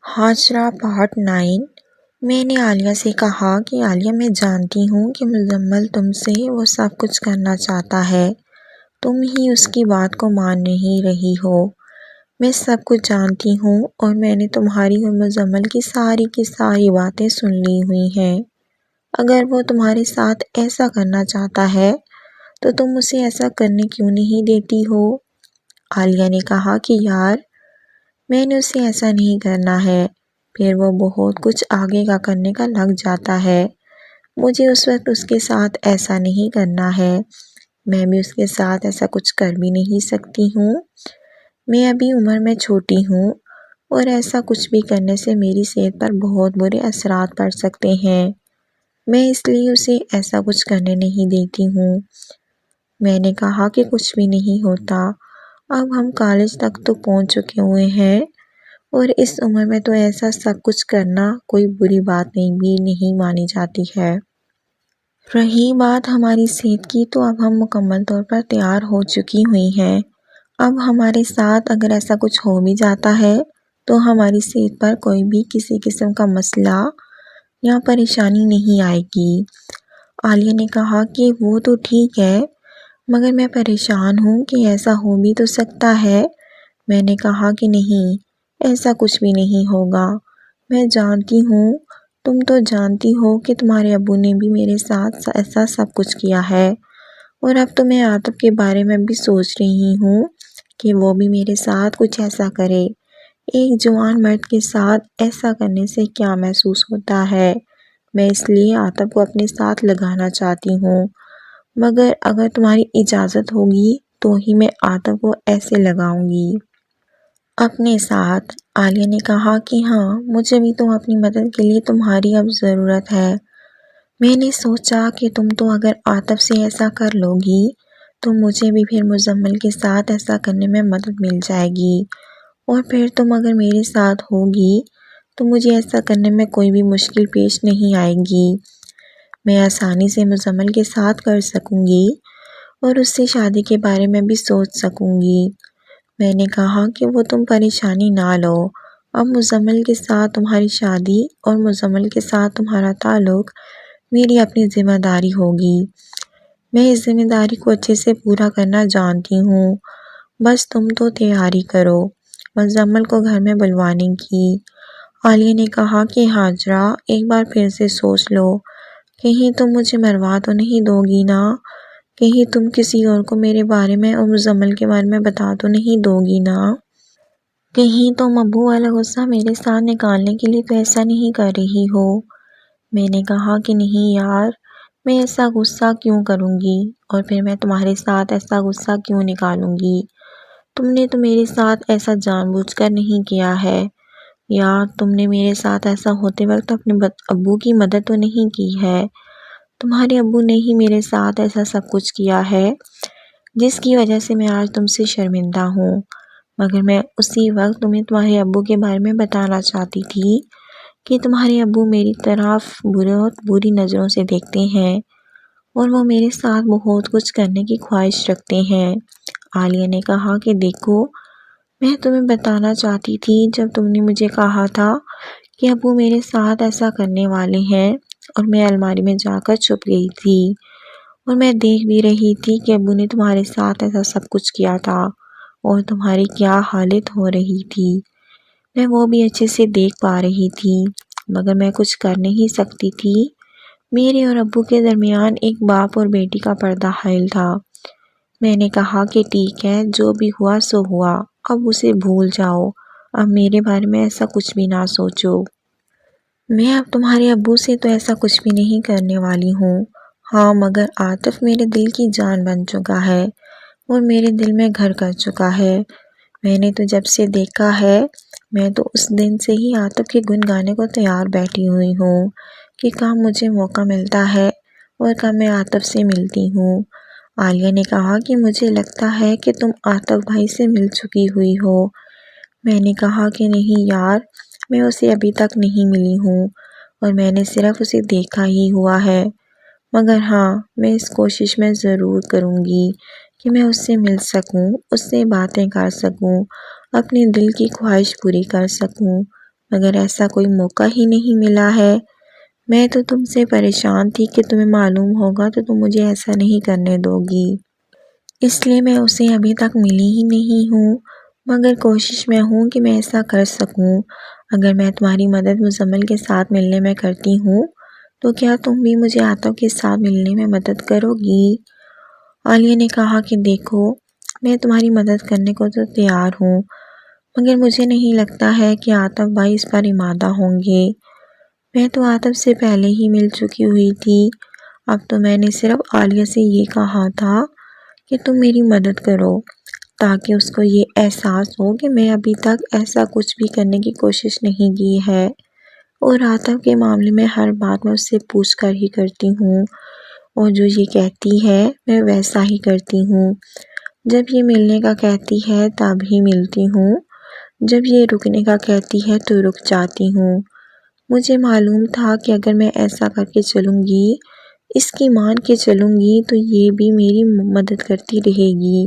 Hajra part 9۔ میں نے عالیہ سے کہا کہ عالیہ، میں جانتی ہوں کہ مزمل تم سے وہ سب کچھ کرنا چاہتا ہے، تم ہی اس کی بات کو مان نہیں رہی ہو۔ میں سب کچھ جانتی ہوں اور میں نے تمہاری اور مزمل کی ساری باتیں سن لی ہوئی ہیں۔ اگر وہ تمہارے ساتھ ایسا کرنا چاہتا ہے تو تم اسے ایسا کرنے کیوں نہیں دیتی ہو؟ عالیہ نے کہا کہ یار، میں نے اسے ایسا نہیں کرنا ہے، پھر وہ بہت کچھ آگے کا کرنے کا لگ جاتا ہے۔ مجھے اس وقت اس کے ساتھ ایسا نہیں کرنا ہے، میں بھی اس کے ساتھ ایسا کچھ کر بھی نہیں سکتی ہوں۔ میں ابھی عمر میں چھوٹی ہوں اور ایسا کچھ بھی کرنے سے میری صحت پر بہت برے اثرات پڑ سکتے ہیں، میں اس لیے اسے ایسا کچھ کرنے نہیں دیتی ہوں۔ میں نے کہا کہ کچھ بھی نہیں ہوتا، اب ہم کالج تک تو پہنچ چکے ہوئے ہیں اور اس عمر میں تو ایسا سب کچھ کرنا کوئی بری بات بھی نہیں مانی جاتی ہے۔ رہی بات ہماری صحت کی، تو اب ہم مکمل طور پر تیار ہو چکی ہوئی ہیں۔ اب ہمارے ساتھ اگر ایسا کچھ ہو بھی جاتا ہے تو ہماری صحت پر کوئی بھی کسی قسم کا مسئلہ یا پریشانی نہیں آئے گی۔ عالیہ نے کہا کہ وہ تو ٹھیک ہے، مگر میں پریشان ہوں کہ ایسا ہو بھی تو سکتا ہے۔ میں نے کہا کہ نہیں، ایسا کچھ بھی نہیں ہوگا، میں جانتی ہوں، تم تو جانتی ہو کہ تمہارے ابو نے بھی میرے ساتھ ایسا سب کچھ کیا ہے، اور اب تو میں عاطف کے بارے میں بھی سوچ رہی ہوں کہ وہ بھی میرے ساتھ کچھ ایسا کرے۔ ایک جوان مرد کے ساتھ ایسا کرنے سے کیا محسوس ہوتا ہے، میں اس لیے عاطف کو اپنے ساتھ لگانا چاہتی ہوں، مگر اگر تمہاری اجازت ہوگی تو ہی میں عاطف کو ایسے لگاؤں گی۔ اپنے ساتھ؟ عالیہ نے کہا کہ ہاں، مجھے بھی تو اپنی مدد کے لیے تمہاری اب ضرورت ہے۔ میں نے سوچا کہ تم تو اگر عاطف سے ایسا کر لو گی تو مجھے بھی پھر مزمل کے ساتھ ایسا کرنے میں مدد مل جائے گی، اور پھر تم اگر میرے ساتھ ہوگی تو مجھے ایسا کرنے میں کوئی بھی مشکل پیش نہیں آئے گی، میں آسانی سے مزمل کے ساتھ کر سکوں گی اور اس سے شادی کے بارے میں بھی سوچ سکوں گی۔ میں نے کہا کہ وہ تم پریشانی نہ لو، اب مزمل کے ساتھ تمہاری شادی اور مزمل کے ساتھ تمہارا تعلق میری اپنی ذمہ داری ہوگی، میں اس ذمہ داری کو اچھے سے پورا کرنا جانتی ہوں، بس تم تو تیاری کرو مزمل کو گھر میں بلوانے کی۔ عالیہ نے کہا کہ حاجرہ، ایک بار پھر سے سوچ لو، کہیں تم مجھے مروا تو نہیں دو گی نا؟ کہیں تم کسی اور کو میرے بارے میں اور مزمل کے بارے میں بتا تو نہیں دو گی نا؟ کہیں تم ابو والا غصہ میرے ساتھ نکالنے کے لیے تو ایسا نہیں کر رہی ہو؟ میں نے کہا کہ نہیں یار، میں ایسا غصہ کیوں کروں گی، اور پھر میں تمہارے ساتھ ایسا غصہ کیوں نکالوں گی؟ تم نے تو میرے ساتھ ایسا جان بوجھ کر نہیں کیا ہے، یار تم نے میرے ساتھ ایسا ہوتے وقت اپنے ابو کی مدد تو نہیں کی ہے، تمہارے ابو نے ہی میرے ساتھ ایسا سب کچھ کیا ہے جس کی وجہ سے میں آج تم سے شرمندہ ہوں، مگر میں اسی وقت تمہیں تمہارے ابو کے بارے میں بتانا چاہتی تھی کہ تمہارے ابو میری طرف بہت بری نظروں سے دیکھتے ہیں اور وہ میرے ساتھ بہت کچھ کرنے کی خواہش رکھتے ہیں۔ عالیہ نے کہا کہ دیکھو، میں تمہیں بتانا چاہتی تھی جب تم نے مجھے کہا تھا کہ ابو میرے ساتھ ایسا کرنے والے ہیں، اور میں الماری میں جا کر چھپ گئی تھی اور میں دیکھ بھی رہی تھی کہ ابو نے تمہارے ساتھ ایسا سب کچھ کیا تھا اور تمہاری کیا حالت ہو رہی تھی، میں وہ بھی اچھے سے دیکھ پا رہی تھی، مگر میں کچھ کر نہیں سکتی تھی۔ میرے اور ابو کے درمیان ایک باپ اور بیٹی کا پردہ حائل تھا۔ میں نے کہا کہ ٹھیک ہے، جو بھی ہوا سو ہوا، اب اسے بھول جاؤ، اب میرے بارے میں ایسا کچھ بھی نہ سوچو۔ میں اب تمہارے ابو سے تو ایسا کچھ بھی نہیں کرنے والی ہوں، ہاں مگر عاطف میرے دل کی جان بن چکا ہے اور میرے دل میں گھر کر چکا ہے۔ میں نے تو جب سے دیکھا ہے، میں تو اس دن سے ہی عاطف کے گن گانے کو تیار بیٹھی ہوئی ہوں کہ کب مجھے موقع ملتا ہے اور کب میں عاطف سے ملتی ہوں۔ عالیہ نے کہا کہ مجھے لگتا ہے کہ تم عاطف بھائی سے مل چکی ہوئی ہو۔ میں نے کہا کہ نہیں یار، میں اسے ابھی تک نہیں ملی ہوں اور میں نے صرف اسے دیکھا ہی ہوا ہے، مگر ہاں، میں اس کوشش میں ضرور کروں گی کہ میں اس سے مل سکوں، اس سے باتیں کر سکوں، اپنے دل کی خواہش پوری کر سکوں، مگر ایسا کوئی موقع ہی نہیں ملا ہے۔ میں تو تم سے پریشان تھی کہ تمہیں معلوم ہوگا تو تم مجھے ایسا نہیں کرنے دو گی، اس لیے میں اسے ابھی تک ملی ہی نہیں ہوں، مگر کوشش میں ہوں کہ میں ایسا کر سکوں۔ اگر میں تمہاری مدد مزمل کے ساتھ ملنے میں کرتی ہوں تو کیا تم بھی مجھے عاطف کے ساتھ ملنے میں مدد کرو گی؟ عالیہ نے کہا کہ دیکھو، میں تمہاری مدد کرنے کو تو تیار ہوں، مگر مجھے نہیں لگتا ہے کہ عاطف بھائی اس پر آمادہ ہوں گے۔ میں تو عاطف سے پہلے ہی مل چکی ہوئی تھی، اب تو میں نے صرف عالیہ سے یہ کہا تھا کہ تم میری مدد کرو تاکہ اس کو یہ احساس ہو کہ میں ابھی تک ایسا کچھ بھی کرنے کی کوشش نہیں کی ہے، اور عاطف کے معاملے میں ہر بات میں اس سے پوچھ کر ہی کرتی ہوں، اور جو یہ کہتی ہے میں ویسا ہی کرتی ہوں۔ جب یہ ملنے کا کہتی ہے تب ہی ملتی ہوں، جب یہ رکنے کا کہتی ہے تو رک جاتی ہوں۔ مجھے معلوم تھا کہ اگر میں ایسا کر کے چلوں گی، اس کی مان کے چلوں گی، تو یہ بھی میری مدد کرتی رہے گی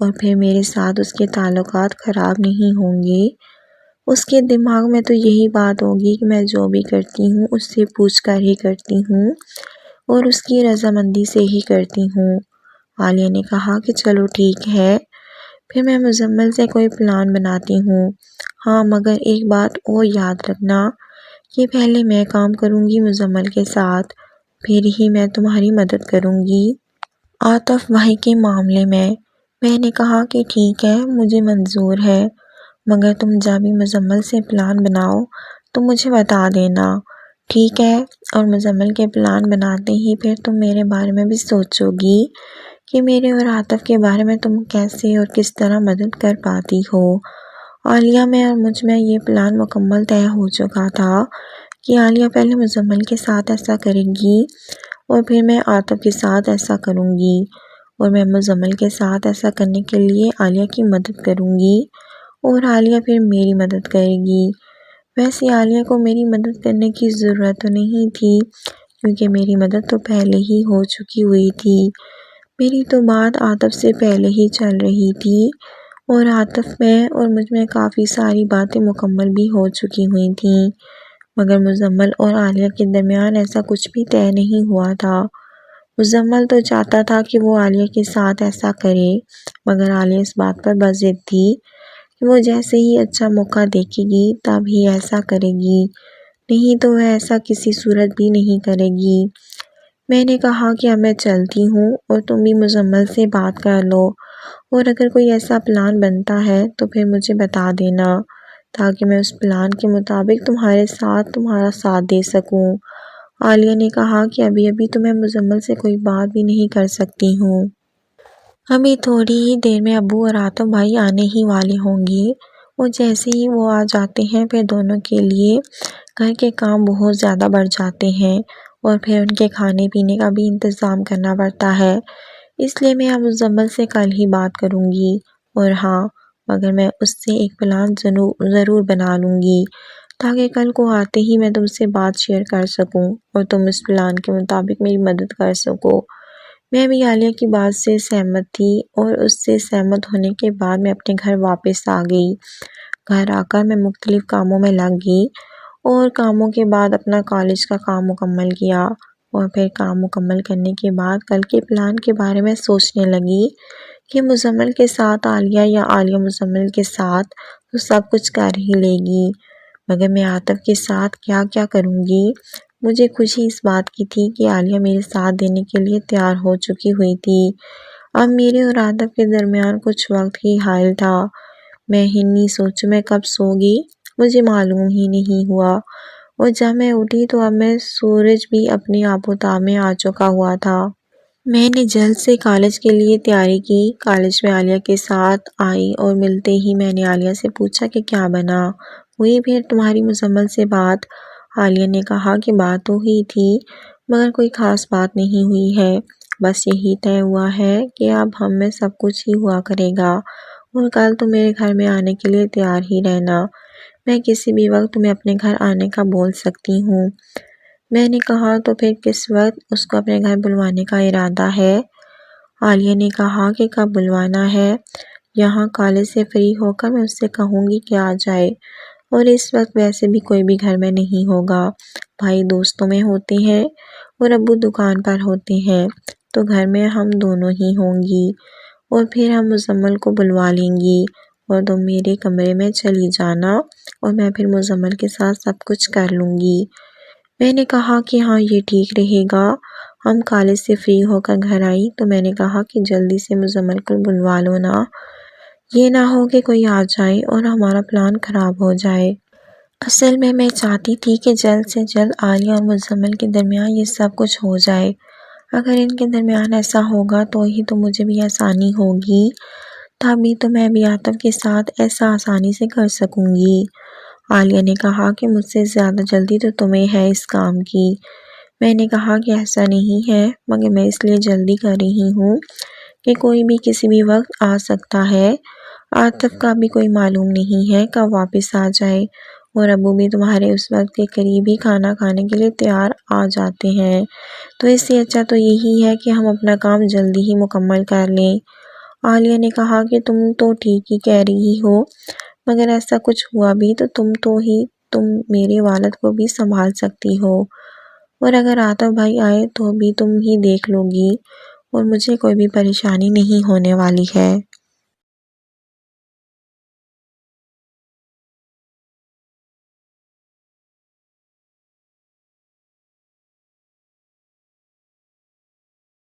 اور پھر میرے ساتھ اس کے تعلقات خراب نہیں ہوں گے۔ اس کے دماغ میں تو یہی بات ہوگی کہ میں جو بھی کرتی ہوں اس سے پوچھ کر ہی کرتی ہوں اور اس کی رضامندی سے ہی کرتی ہوں۔ عالیہ نے کہا کہ چلو ٹھیک ہے، پھر میں مزمل سے کوئی پلان بناتی ہوں۔ ہاں مگر ایک بات اور یاد رکھنا کہ پہلے میں کام کروں گی مزمل کے ساتھ، پھر ہی میں تمہاری مدد کروں گی عاطف بھائی کے معاملے میں۔ میں نے کہا کہ ٹھیک ہے، مجھے منظور ہے، مگر تم جب بھی مزمل سے پلان بناؤ تو مجھے بتا دینا، ٹھیک ہے؟ اور مزمل کے پلان بناتے ہی پھر تم میرے بارے میں بھی سوچو گی کہ میرے اور عاطف کے بارے میں تم کیسے اور کس طرح مدد کر پاتی ہو۔ عالیہ میں اور مجھ میں یہ پلان مکمل طے ہو چکا تھا کہ عالیہ پہلے مزمل کے ساتھ ایسا کرے گی اور پھر میں عاطف کے ساتھ ایسا کروں گی، اور میں مزمل کے ساتھ ایسا کرنے کے لیے عالیہ کی مدد کروں گی اور عالیہ پھر میری مدد کرے گی۔ ویسے عالیہ کو میری مدد کرنے کی ضرورت تو نہیں تھی کیونکہ میری مدد تو پہلے ہی ہو چکی ہوئی تھی، میری تو بات عاطف سے پہلے ہی چل رہی تھی اور عاطف میں اور مجھ میں کافی ساری باتیں مکمل بھی ہو چکی ہوئی تھیں، مگر مزمل اور عالیہ کے درمیان ایسا کچھ بھی طے نہیں ہوا تھا۔ مزمل تو چاہتا تھا کہ وہ عالیہ کے ساتھ ایسا کرے، مگر عالیہ اس بات پر بضد تھی کہ وہ جیسے ہی اچھا موقع دیکھے گی تب ہی ایسا کرے گی، نہیں تو وہ ایسا کسی صورت بھی نہیں کرے گی۔ میں نے کہا کہ اب میں چلتی ہوں اور تم بھی مزمل سے بات کر لو، اور اگر کوئی ایسا پلان بنتا ہے تو پھر مجھے بتا دینا تاکہ میں اس پلان کے مطابق تمہارا ساتھ دے سکوں۔ عالیہ نے کہا کہ ابھی تو میں مزمل سے کوئی بات بھی نہیں کر سکتی ہوں، ابھی تھوڑی ہی دیر میں ابو اور عاطف بھائی آنے ہی والے ہوں گے، اور جیسے ہی وہ آ جاتے ہیں پھر دونوں کے لیے گھر کے کام بہت زیادہ بڑھ جاتے ہیں اور پھر ان کے کھانے پینے کا بھی انتظام کرنا پڑتا ہے، اس لیے میں اب مزمل سے کل ہی بات کروں گی، اور ہاں مگر میں اس سے ایک پلان ضرور بنا لوں گی تاکہ کل کو آتے ہی میں تم سے بات شیئر کر سکوں اور تم اس پلان کے مطابق میری مدد کر سکو۔ میں بھی عالیہ کی بات سے سہمت تھی اور اس سے سہمت ہونے کے بعد میں اپنے گھر واپس آ گئی۔ گھر آ کر میں مختلف کاموں میں لگ گئی اور کاموں کے بعد اپنا کالج کا کام مکمل کیا، اور پھر کام مکمل کرنے کے بعد کل کے پلان کے بارے میں سوچنے لگی کہ مزمل کے ساتھ عالیہ یا عالیہ مزمل کے ساتھ تو سب کچھ کر ہی لے گی، مگر میں عاطف کے ساتھ کیا کیا کروں گی۔ مجھے خوشی اس بات کی تھی کہ عالیہ میرے ساتھ دینے کے لیے تیار ہو چکی ہوئی تھی، اب میرے اور عاطف کے درمیان کچھ وقت ہی حائل تھا۔ میں ہنی سوچوں میں کب سو گئی مجھے معلوم ہی نہیں ہوا، اور جب میں اٹھی تو اب میں سورج بھی اپنے آبوتاب میں آ چکا ہوا تھا۔ میں نے جلد سے کالج کے لیے تیاری کی، کالج میں عالیہ کے ساتھ آئی اور ملتے ہی میں نے عالیہ سے پوچھا کہ کیا بنا، ہوئی پھر تمہاری مزمل سے بات؟ عالیہ نے کہا کہ بات تو ہوئی تھی مگر کوئی خاص بات نہیں ہوئی ہے، بس یہی طے ہوا ہے کہ اب ہم میں سب کچھ ہی ہوا کرے گا، اور کل تم میرے گھر میں آنے کے لیے تیار ہی رہنا، میں کسی بھی وقت تمہیں اپنے گھر آنے کا بول سکتی ہوں۔ میں نے کہا تو پھر کس وقت اس کو اپنے گھر بلوانے کا ارادہ ہے؟ عالیہ نے کہا کہ کب بلوانا ہے، یہاں کالج سے فری ہو کر میں اس سے کہوں گی کہ آ جائے۔ اور اس وقت ویسے بھی کوئی بھی گھر میں نہیں ہوگا، بھائی دوستوں میں ہوتے ہیں اور ابو دکان پر ہوتے ہیں، تو گھر میں ہم دونوں ہی ہوں گی۔ اور پھر ہم مزمل کو بلوا لیں گی اور تم میرے کمرے میں چلی جانا اور میں پھر مزمل کے ساتھ سب کچھ کر لوں گی۔ میں نے کہا کہ ہاں یہ ٹھیک رہے گا۔ ہم کالج سے فری ہو کر گھر آئی تو میں نے کہا کہ جلدی سے مزمل کو بلوا لو نا، یہ نہ ہو کہ کوئی آ جائے اور ہمارا پلان خراب ہو جائے۔ اصل میں چاہتی تھی کہ جلد سے جلد عالیہ اور مزمل کے درمیان یہ سب کچھ ہو جائے۔ اگر ان کے درمیان ایسا ہوگا تو ہی تو مجھے بھی آسانی ہوگی، تبھی تو میں بھی عاطف کے ساتھ ایسا آسانی سے کر سکوں گی۔ عالیہ نے کہا کہ مجھ سے زیادہ جلدی تو تمہیں ہے اس کام کی۔ میں نے کہا کہ ایسا نہیں ہے، مگر میں اس لیے جلدی کر رہی ہوں کہ کوئی بھی کسی بھی وقت آ سکتا ہے۔ عاطف کا بھی کوئی معلوم نہیں ہے کب واپس آ جائے، اور ابو بھی تمہارے اس وقت کے قریب ہی کھانا کھانے کے لیے تیار آ جاتے ہیں، تو اس سے اچھا تو یہی ہے کہ ہم اپنا کام جلدی ہی مکمل کر لیں۔ عالیہ نے کہا کہ تم تو ٹھیک ہی کہہ رہی ہو، مگر ایسا کچھ ہوا بھی تو تم میرے والد کو بھی سنبھال سکتی ہو، اور اگر عاطف بھائی آئے تو بھی تم ہی دیکھ لو گی، اور مجھے کوئی بھی پریشانی نہیں ہونے والی ہے۔